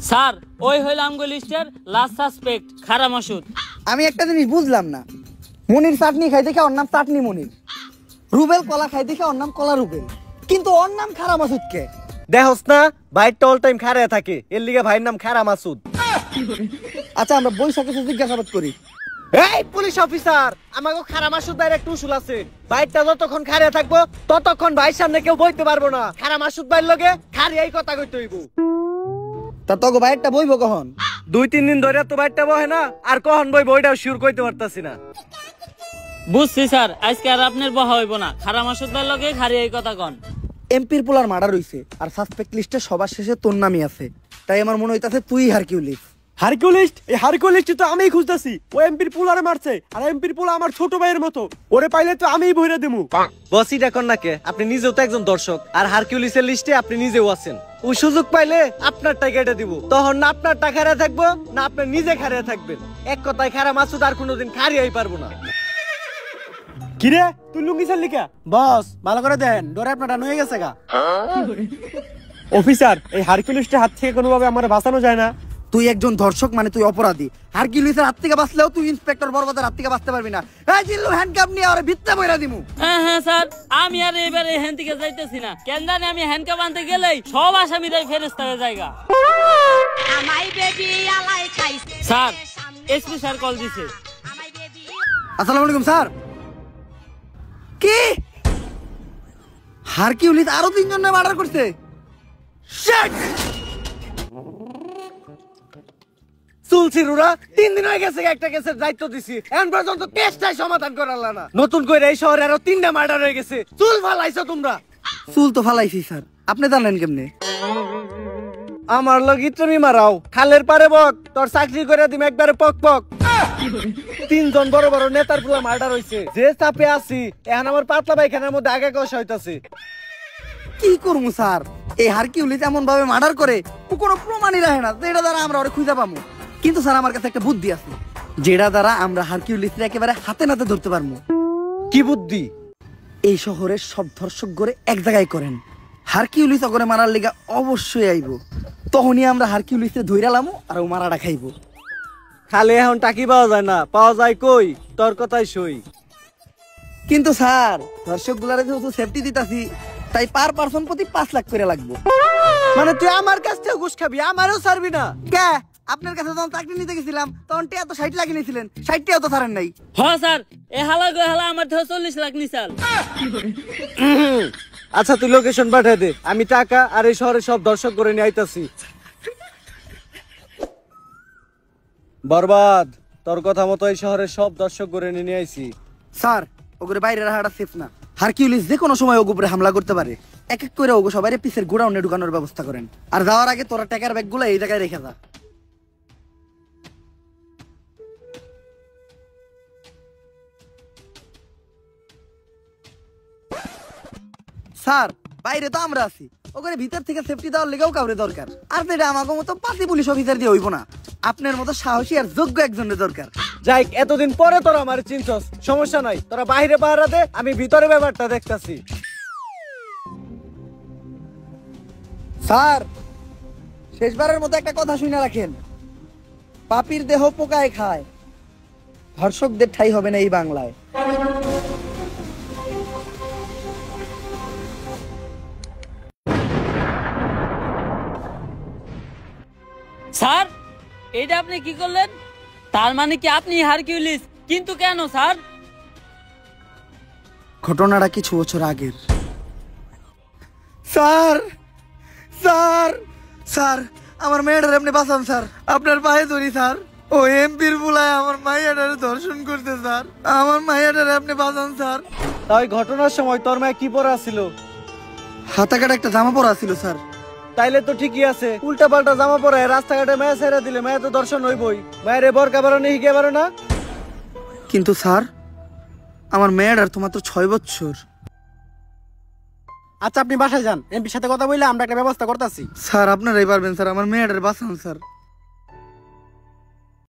Sir ওই হইল আমগো লিস্টের লাস্ট সাসপেক্ট খারা মাসুদ। আমি একটা জিনিস বুঝলাম না, মনির চাটনি খাই দেখে ওর নাম চাটনি মনির, রুবেল কলা খাই দেখে ওর নাম কলা রুবেল, কিন্তু ওর নাম খারা মাসুদ কে? দেখোস না ভাইটা অল টাইম খাড়ায় থাকে, এর লিগে ভাইয়ের নাম খারা মাসুদ। আচ্ছা আমরা বৈশাখে জিজ্ঞাসাবাদ করি। এই পুলিশ অফিসার, আমাকে খারা মাসুদ ভাইয়ের একটা উসুল আছে, ভাইটা যতক্ষণ খাড়ায় থাকবো ততক্ষণ ভাইয়ের সামনে কেউ বইতে পারবো না। খারা মাসুদ ভাইয়ের লগে খাড়িয়াই কথা কইতে হইব। তা তোকে ভাইয়েরটা বইব কখন? 2-3 দিন ধরে তো ভাইটা বহে না, আর কখন বই বইটাও শিওর কইতে পারতাছি না। বুঝছি স্যার, আজকে আর আপনার বহা হইব না, খারা মাসুদ ভাইয়ের লগে খারি এই কথা কন। এমপির পোলার মার্ডার হইছে আর সাসপেক্ট লিস্টে সবার শেষে তোর নামই আছে, তাই আমার মনে হইতাছে তুই হারকিউলিস। হারকিউলিস? এই হারকিউলিস তো আমিই খুঁজতাছি। ও এমপির পোলারে মারছে, আর এমপির পোলা আমার ছোট ভাইয়ের মতো, ওরে পাইলে তো আমিই বইরা দেবো। বসই দেখুন না কে, আপনি নিজেও তো একজন দর্শক, আর হারকিউলিসের লিস্টে আপনি নিজেও আছেন। ওই সুযোগ পাইলে আপনার টাকা এটা দিব, তখন না আপনার টাকা হারিয়ে থাকবো না আপনি নিজে হারিয়ে থাকবেন। এক কথায় খারা মাসুদ আর কোনোদিন হারিয়েই পারবো না। কিরে তুই লুঙ্গি ছাড়লি কা? বস ভালো করে দেন, ডরে আপনার হয়ে গেছে গা। অফিসার, এই হারকিউলিসের হাত থেকে কোনোভাবে আমার বাঁচানো যায় না? তুই একজন ধর্ষক মানে তুই অপরাধী, হারকিউলিসের হাত থেকে বাঁচলেও তুই ইন্সপেক্টর বরবাদের হাত থেকে বাঁচতে পারবি না। এই জিল্লু হ্যান্ডকাপ নিয়ে ওরে ভিতরে বইরা দিমু। হ্যাঁ হ্যাঁ স্যার, আমি আর এবারে হ্যান্ড থেকে যাইতেছি না, কেন জানি আমি হ্যান্ডকাপ আনতে গেলেই সব আসামিরাই ফেরেস্তা হয়ে জায়গা। স্যার এসপি স্যার কল দিছে। আসসালামু আলাইকুম স্যার। কি হারকিউলিস আরো 3 জনের মার্ডার করছে? শিট! চুলছিরুরা 3 দিন হয়ে গেছে একটা কেসের দায়িত্ব দিছি, এখন পর্যন্ত কেসটাই সমাধান করাল না। নতুন করে এই শহরে আরো 3টা মার্ডার হয়ে গেছে। চুল ফালাইছো তোমরা? চুল তো ফালাইছি স্যার, আপনি জানেন কেমনে? আমার লগি তুমি মারাও, খালের পারে বক, তোর চাকরি করে দিম একবারে পক পক। 3 জন বড় বড় নেতার পুরো মার্ডার হইছে, যে চাপে আছি এখন আমার পাতলা পায়খানার মধ্যে আগে কষ হইতাছে। কি করবো স্যার, এই হারকিউলিস এমন ভাবে মার্ডার করে ও কোনো প্রমাণই রাখে না যেটা দ্বারা আমরা ওরে খুঁজে পাবো। কিন্তু স্যার আমার কাছে একটা বুদ্ধি আছে, যেটা দ্বারা আমরা হারকিউলিসকে একেবারে হাতে নাতে ধরতে পারবো। কি বুদ্ধি? এই শহরের সব ধর্ষক গড়ে এক জায়গায় করেন, হারকিউলিস ওগরে মারার লিগা অবশ্যই আইব, তখনই আমরা হারকিউলিসে ধইরালামু আর ও মারাটা খাইব। খালি এখন টাকি পাওয়া যায় না, পাওয়া যায় কই? তোর কথাই সই। কিন্তু স্যার ধর্ষক গুলারে যেহেতু সেফটি দিতাছি, তাই পার পারসন প্রতি 5 লাখ করে লাগবে। মানে তুই আমার কাছ থেকে ঘুষ খাবি, আমারও ছাড়বি না? কে? আপনার কাছে যখন চাকরি নিতে গেছিলাম তখন টিয়া তো 60 লাখ নিয়েছিলেন, 60 টাও তো ছাড়েন নাই। হ্যাঁ স্যার, এ হালা গো হালা আমার থেকে 40 লাখ নিছাল। আচ্ছা তুই লোকেশন পাঠিয়ে দে, আমি টাকা আর এই শহরে সব দর্শক করে নিয়ে আইতাছি। বরবাদ, তোর কথা মতো এই শহরের সব দর্শক করে নিয়ে আইছি। স্যার ওগুলো বাইরে রাখাটা সেফ না, হারকিউলিস যে কোনো সময় ওগুলো উপরে হামলা করতে পারে, এক এক করে ওগো সবাই পিসের গোডাউনে ঢুকানোর ব্যবস্থা করেন, আর যাওয়ার আগে তোরা টাকার ব্যাগগুলো এই জায়গায় রেখে যা। স্যার বাইরে তো আমরা আছি, ওখানে ভিতর থেকে সেফটি দেওয়ার লেগেও কাউরে দরকার, আর যেটা আমাকে মতো 5 পুলিশ অফিসার দিয়ে হইব না, আপনার মতো সাহসী আর যোগ্য একজনের দরকার। যাই এতদিন পরে তোরা আমার চিনছস, সমস্যা নাই, তোরা বাইরে পাহারা দে, আমি ভিতরে ব্যাপারটা দেখতাছি। স্যার শেষবারের মতো একটা কথা শুনে রাখেন, পাপির দেহ পোকায় খায়, ধর্ষকদের ঠাই হবে না এই বাংলায়। স্যার এইটা আপনি কি করলেন? তার মানে কি আপনি হারকিউলিস? কিন্তু কেন স্যার? ঘটনাটা কিছু বছর আগের। স্যার স্যার স্যার আমার মেয়েটার আপনি বাঁচান স্যার, আপনার পায়ে ধরি স্যার, ও এমপির বুলায় আমার মাইয়াটারে ধর্ষণ করতে স্যার, আমার মাইয়াটারে আপনি বাঁচান স্যার। তাই ঘটনার সময় তোর মায়ে কি পরা ছিল? হাতা কাটা একটা জামা পরা ছিল স্যার। তাইলে তো ঠিকই আছে, উল্টা পাল্টা জামা পরে রাস্তাঘাটে মায়া ছেড়ে দিলে মায়া তো দর্শন হইবই। মায়ের বরকা বারো নেই হিগে বারো না? কিন্তু স্যার আমার মেয়েটার তো মাত্র 6 বছর। আচ্ছা আপনি বাসায় যান, এমপির সাথে কথা বললে আমরা একটা ব্যবস্থা করতেছি। স্যার আপনারাই পারবেন স্যার, আমার মেয়েটার বাঁচান স্যার।